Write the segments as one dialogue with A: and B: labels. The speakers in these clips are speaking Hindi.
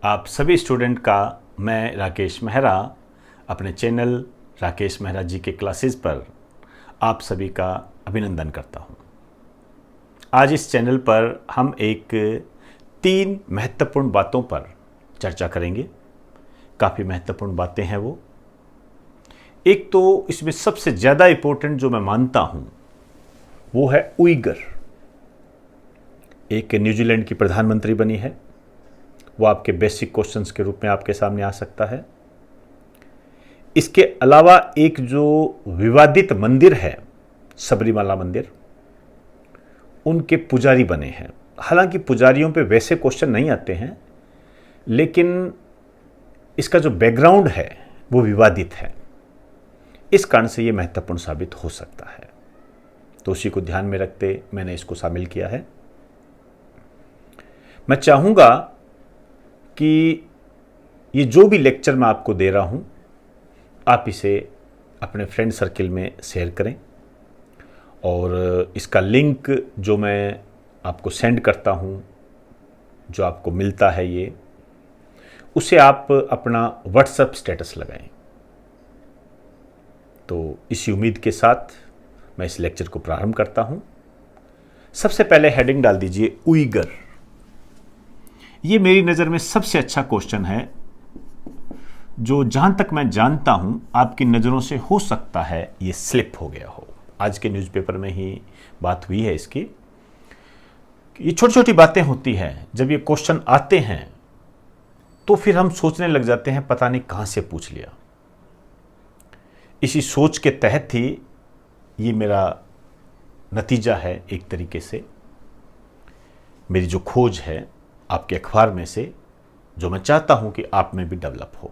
A: आप सभी स्टूडेंट का मैं राकेश मेहरा अपने चैनल राकेश मेहरा जी के क्लासेस पर आप सभी का अभिनंदन करता हूं। आज इस चैनल पर हम एक 3 महत्वपूर्ण बातों पर चर्चा करेंगे। काफ़ी महत्वपूर्ण बातें हैं वो। एक तो इसमें सबसे ज़्यादा इम्पोर्टेंट जो मैं मानता हूं वो है उइगर। एक न्यूजीलैंड की प्रधानमंत्री बनी है। वो आपके बेसिक क्वेश्चंस के रूप में आपके सामने आ सकता है। इसके अलावा एक जो विवादित मंदिर है सबरीमाला मंदिर, उनके पुजारी बने हैं। हालांकि पुजारियों पे वैसे क्वेश्चन नहीं आते हैं, लेकिन इसका जो बैकग्राउंड है वो विवादित है। इस कारण से ये महत्वपूर्ण साबित हो सकता है, तो उसी को ध्यान में रखते मैंने इसको शामिल किया है। मैं चाहूँगा कि ये जो भी लेक्चर मैं आपको दे रहा हूँ आप इसे अपने फ्रेंड सर्किल में शेयर करें, और इसका लिंक जो मैं आपको सेंड करता हूँ, जो आपको मिलता है ये, उसे आप अपना व्हाट्सएप स्टेटस लगाएं। तो इसी उम्मीद के साथ मैं इस लेक्चर को प्रारंभ करता हूँ। सबसे पहले हेडिंग डाल दीजिए उइगर। ये मेरी नज़र में सबसे अच्छा क्वेश्चन है जो जहां तक मैं जानता हूं आपकी नज़रों से हो सकता है ये स्लिप हो गया हो। आज के न्यूज़पेपर में ही बात हुई है इसकी। ये छोटी छोटी बातें होती हैं, जब ये क्वेश्चन आते हैं तो फिर हम सोचने लग जाते हैं पता नहीं कहां से पूछ लिया। इसी सोच के तहत ही ये मेरा नतीजा है, एक तरीके से मेरी जो खोज है आपके अखबार में से, जो मैं चाहता हूं कि आप में भी डेवलप हो।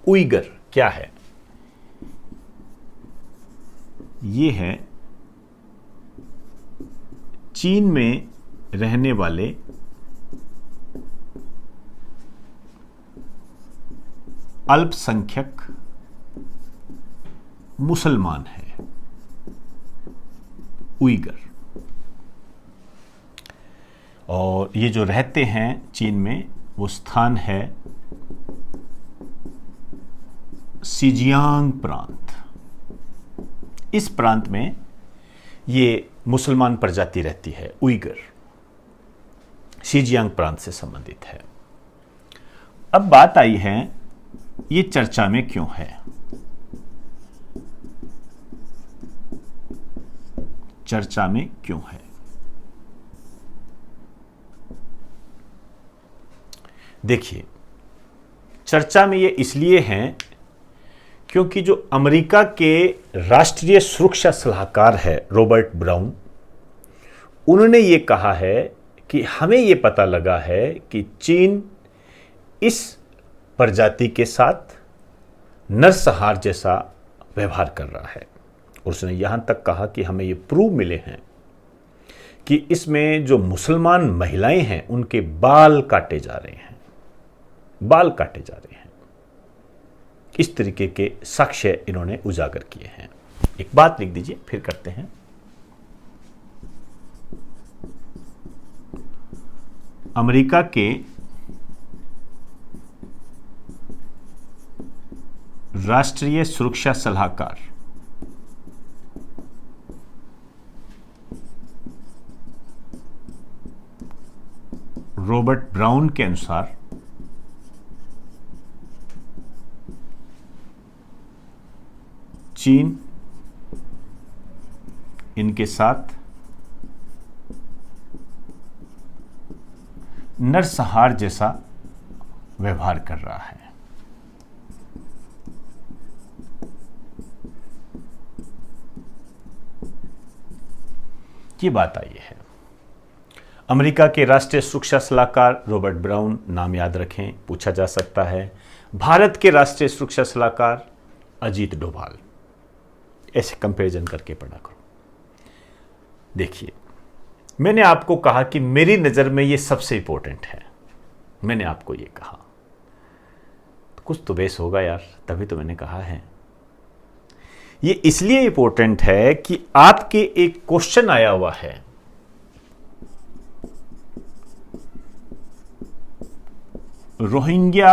A: उइगर क्या है? ये है चीन में रहने वाले अल्पसंख्यक मुसलमान हैं उइगर, और ये जो रहते हैं चीन में, वो स्थान है सिजियांग प्रांत। इस प्रांत में ये मुसलमान प्रजाति रहती है, उइगर सिजियांग प्रांत से संबंधित है। अब बात आई है ये चर्चा में क्यों है। चर्चा में क्यों है? देखिए, चर्चा में ये इसलिए हैं क्योंकि जो अमेरिका के राष्ट्रीय सुरक्षा सलाहकार है रॉबर्ट ब्राउन, उन्होंने ये कहा है कि हमें ये पता लगा है कि चीन इस प्रजाति के साथ नरसंहार जैसा व्यवहार कर रहा है। और उसने यहां तक कहा कि हमें ये प्रूव मिले हैं कि इसमें जो मुसलमान महिलाएं हैं उनके बाल काटे जा रहे हैं, बाल काटे जा रहे हैं। इस तरीके के साक्ष्य इन्होंने उजागर किए हैं। एक बात लिख दीजिए, फिर करते हैं। अमेरिका के राष्ट्रीय सुरक्षा सलाहकार रॉबर्ट ब्राउन के अनुसार चीन इनके साथ नरसंहार जैसा व्यवहार कर रहा है। ये बात आई है। अमेरिका के राष्ट्रीय सुरक्षा सलाहकार रॉबर्ट ब्राउन, नाम याद रखें, पूछा जा सकता है। भारत के राष्ट्रीय सुरक्षा सलाहकार अजीत डोभाल, ऐसे कंपैरिजन करके पढ़ा करो। देखिए, मैंने आपको कहा कि मेरी नज़र में ये सबसे इंपॉर्टेंट है। मैंने आपको ये कहा, तो कुछ तो बेस होगा यार, तभी तो मैंने कहा है। ये इसलिए इंपॉर्टेंट है कि आपके एक क्वेश्चन आया हुआ है रोहिंग्या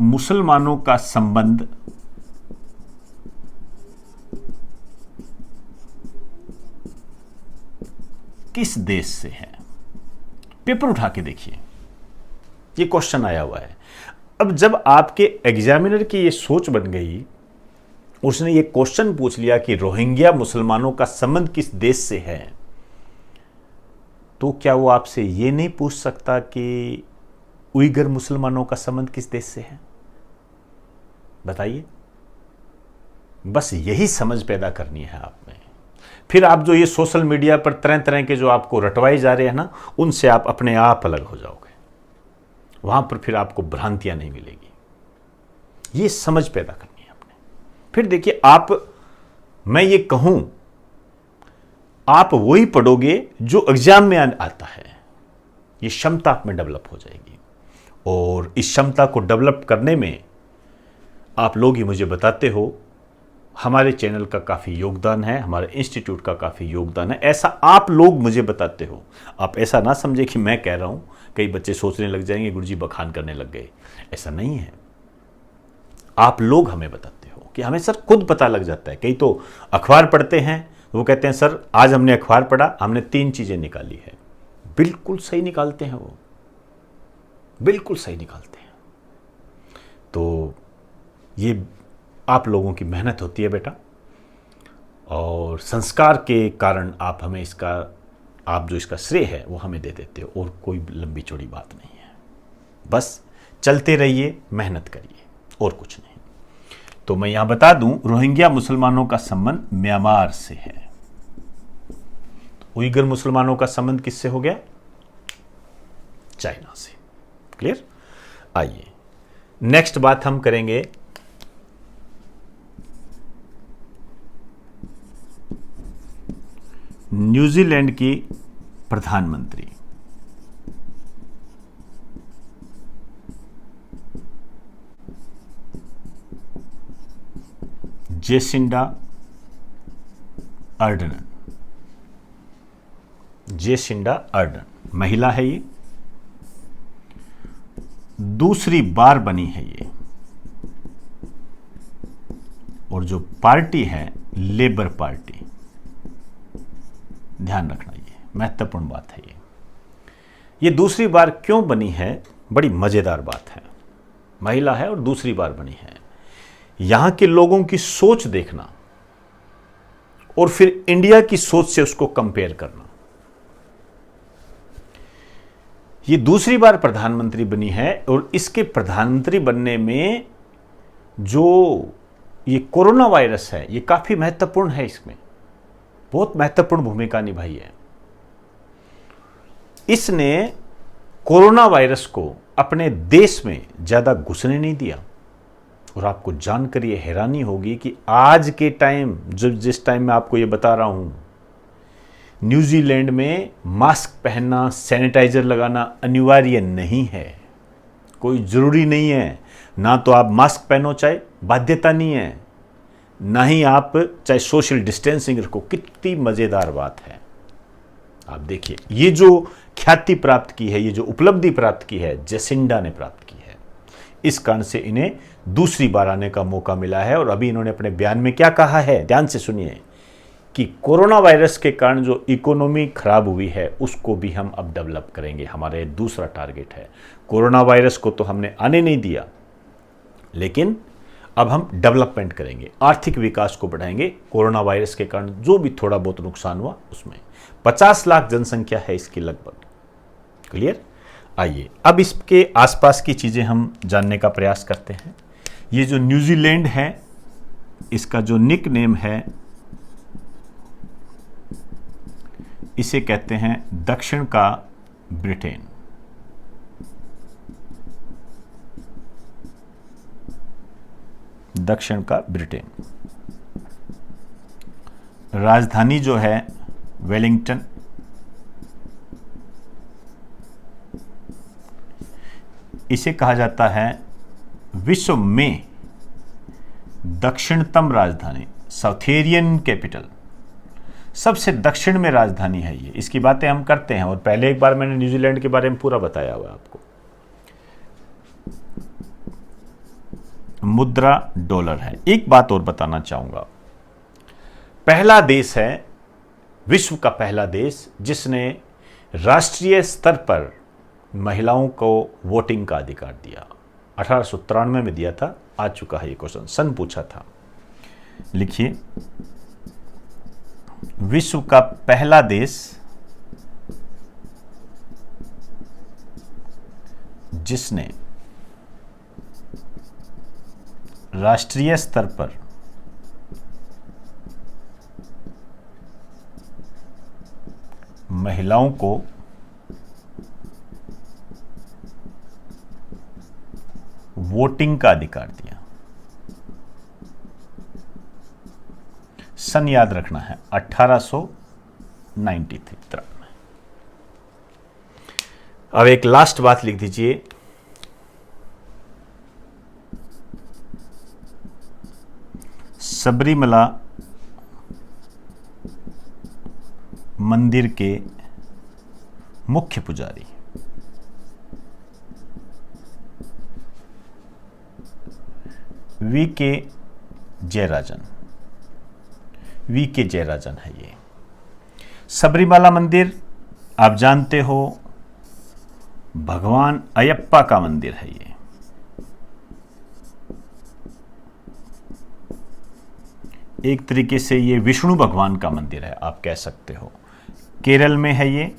A: मुसलमानों का संबंध किस देश से है? पेपर उठा के देखिए, ये क्वेश्चन आया हुआ है। अब जब आपके एग्जामिनर की ये सोच बन गई, उसने ये क्वेश्चन पूछ लिया कि रोहिंग्या मुसलमानों का संबंध किस देश से है, तो क्या वो आपसे ये नहीं पूछ सकता कि उइगर मुसलमानों का संबंध किस देश से है? बताइए। बस यही समझ पैदा करनी है आप में। फिर आप जो ये सोशल मीडिया पर तरह तरह के जो आपको रटवाए जा रहे हैं ना, उनसे आप अपने आप अलग हो जाओगे। वहां पर फिर आपको भ्रांतियां नहीं मिलेगी। ये समझ पैदा करनी है आपने। फिर देखिए, मैं ये कहूं, आप वही पढ़ोगे जो एग्जाम में आता है। ये क्षमता आप में डेवलप हो जाएगी, और इस क्षमता को डेवलप करने में आप लोग ही मुझे बताते हो, हमारे चैनल का काफ़ी योगदान है, हमारे इंस्टीट्यूट का काफ़ी योगदान है। ऐसा आप लोग मुझे बताते हो। आप ऐसा ना समझे कि मैं कह रहा हूं, कई बच्चे सोचने लग जाएंगे गुरुजी बखान करने लग गए। ऐसा नहीं है, आप लोग हमें बताते हो कि हमें सर खुद पता लग जाता है। कई तो अखबार पढ़ते हैं, वो कहते हैं सर आज हमने अखबार पढ़ा, हमने 3 चीज़ें निकाली है। बिल्कुल सही निकालते हैं, वो बिल्कुल सही निकालते हैं। तो ये आप लोगों की मेहनत होती है बेटा, और संस्कार के कारण आप हमें आप जो इसका श्रेय है वो हमें दे देते हो, और कोई लंबी चौड़ी बात नहीं है। बस चलते रहिए, मेहनत करिए, और कुछ नहीं। तो मैं यहां बता दूं, रोहिंग्या मुसलमानों का संबंध म्यांमार से है। तो उइगर मुसलमानों का संबंध किससे हो गया? चाइना से। क्लियर? आइए नेक्स्ट बात हम करेंगे न्यूजीलैंड की प्रधानमंत्री जेसिंडा अर्डन। जेसिंडा अर्डन महिला है, ये दूसरी बार बनी है ये, और जो पार्टी है लेबर पार्टी। ध्यान रखना, ये महत्वपूर्ण बात है। ये दूसरी बार क्यों बनी है? बड़ी मजेदार बात है। महिला है और दूसरी बार बनी है। यहां के लोगों की सोच देखना, और फिर इंडिया की सोच से उसको कंपेयर करना। ये दूसरी बार प्रधानमंत्री बनी है, और इसके प्रधानमंत्री बनने में जो ये कोरोना वायरस है, ये काफी महत्वपूर्ण है। इसमें बहुत महत्वपूर्ण भूमिका निभाई है। इसने कोरोना वायरस को अपने देश में ज्यादा घुसने नहीं दिया। और आपको जानकर ये हैरानी होगी कि आज के टाइम, जिस टाइम मैं आपको ये बता रहा हूं, न्यूजीलैंड में मास्क पहनना, सैनिटाइजर लगाना अनिवार्य नहीं है। कोई जरूरी नहीं है। ना तो आप मास्क पहनो, चाहे बाध्यता नहीं है, ना ही आप चाहे सोशल डिस्टेंसिंग रखो। कितनी मजेदार बात है। आप देखिए, ये जो ख्याति प्राप्त की है, ये जो उपलब्धि प्राप्त की है, जेसिंडा ने प्राप्त की है। इस कारण से इन्हें दूसरी बार आने का मौका मिला है। और अभी इन्होंने अपने बयान में क्या कहा है, ध्यान से सुनिए, कि कोरोना वायरस के कारण जो इकोनॉमी खराब हुई है उसको भी हम अब डेवलप करेंगे। हमारे दूसरा टारगेट है। कोरोना वायरस को तो हमने आने नहीं दिया, लेकिन अब हम डेवलपमेंट करेंगे, आर्थिक विकास को बढ़ाएंगे। कोरोना वायरस के कारण जो भी थोड़ा बहुत नुकसान हुआ उसमें 50 लाख जनसंख्या है इसकी लगभग। क्लियर? आइए अब इसके आसपास की चीजें हम जानने का प्रयास करते हैं। ये जो न्यूजीलैंड है, इसका जो निक नेम है, इसे कहते हैं दक्षिण का ब्रिटेन। दक्षिण का ब्रिटेन। राजधानी जो है वेलिंगटन। इसे कहा जाता है विश्व में दक्षिणतम राजधानी, साउथेरियन कैपिटल। सबसे दक्षिण में राजधानी है ये। इसकी बातें हम करते हैं, और पहले एक बार मैंने न्यूजीलैंड के बारे में पूरा बताया हुआ है आपको। मुद्रा डॉलर है। एक बात और बताना चाहूंगा, पहला देश है, विश्व का पहला देश जिसने राष्ट्रीय स्तर पर महिलाओं को वोटिंग का अधिकार दिया। 1893 में दिया था, आ चुका है ये क्वेश्चन, सन पूछा था। लिखिए, विश्व का पहला देश जिसने राष्ट्रीय स्तर पर महिलाओं को वोटिंग का अधिकार दिया। सन याद रखना है 1893 में। अब एक लास्ट बात लिख दीजिए, सबरीमला मंदिर के मुख्य पुजारी वी के जयराजन है। ये सबरीमला मंदिर आप जानते हो भगवान अयप्पा का मंदिर है। ये एक तरीके से ये विष्णु भगवान का मंदिर है, आप कह सकते हो। केरल में है ये,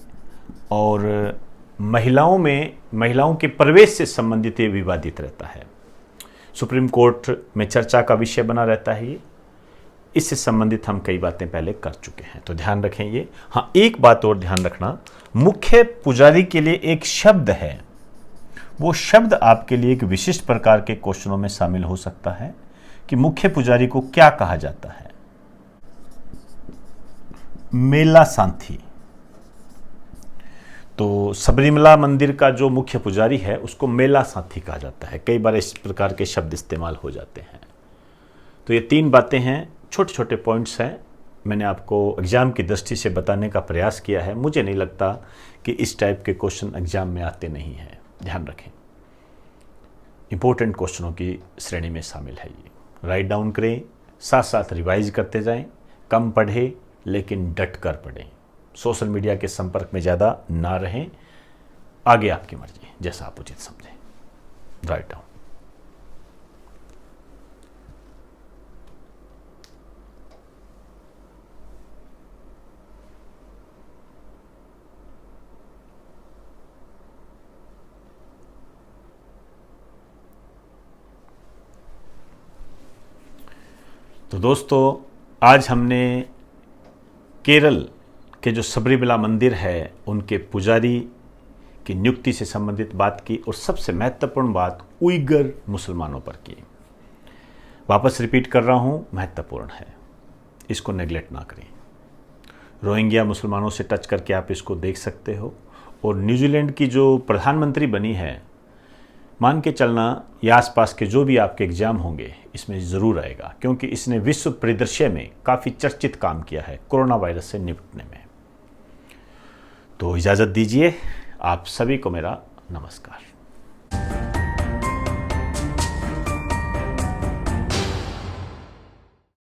A: और महिलाओं के प्रवेश से संबंधित ये विवादित रहता है। सुप्रीम कोर्ट में चर्चा का विषय बना रहता है ये। इससे संबंधित हम कई बातें पहले कर चुके हैं, तो ध्यान रखें ये। हाँ, एक बात और ध्यान रखना, मुख्य पुजारी के लिए एक शब्द है, वो शब्द आपके लिए एक विशिष्ट प्रकार के क्वेश्चनों में शामिल हो सकता है कि मुख्य पुजारी को क्या कहा जाता है। मेला सांथी। तो सबरीमला मंदिर का जो मुख्य पुजारी है उसको मेला सांथी कहा जाता है। कई बार इस प्रकार के शब्द इस्तेमाल हो जाते हैं। तो ये 3 बातें हैं, छोटे छोटे पॉइंट्स हैं, मैंने आपको एग्जाम की दृष्टि से बताने का प्रयास किया है। मुझे नहीं लगता कि इस टाइप के क्वेश्चन एग्जाम में आते नहीं हैं, ध्यान रखें। इंपॉर्टेंट क्वेश्चनों की श्रेणी में शामिल है ये। राइट डाउन करें, साथ साथ रिवाइज करते जाएं, कम पढ़ें लेकिन डट कर पढ़ें। सोशल मीडिया के संपर्क में ज़्यादा ना रहें। आगे आपकी मर्जी, जैसा आप उचित समझें। Write down. तो दोस्तों, आज हमने केरल के जो सबरीमला मंदिर है उनके पुजारी की नियुक्ति से संबंधित बात की, और सबसे महत्वपूर्ण बात उइगर मुसलमानों पर की। वापस रिपीट कर रहा हूँ, महत्वपूर्ण है, इसको नेगलेक्ट ना करें। रोहिंग्या मुसलमानों से टच करके आप इसको देख सकते हो। और न्यूजीलैंड की जो प्रधानमंत्री बनी है, मान के चलना ये आसपास के जो भी आपके एग्जाम होंगे इसमें ज़रूर आएगा, क्योंकि इसने विश्व परिदृश्य में काफ़ी चर्चित काम किया है कोरोना वायरस से निपटने में। तो इजाज़त दीजिए, आप सभी को मेरा नमस्कार।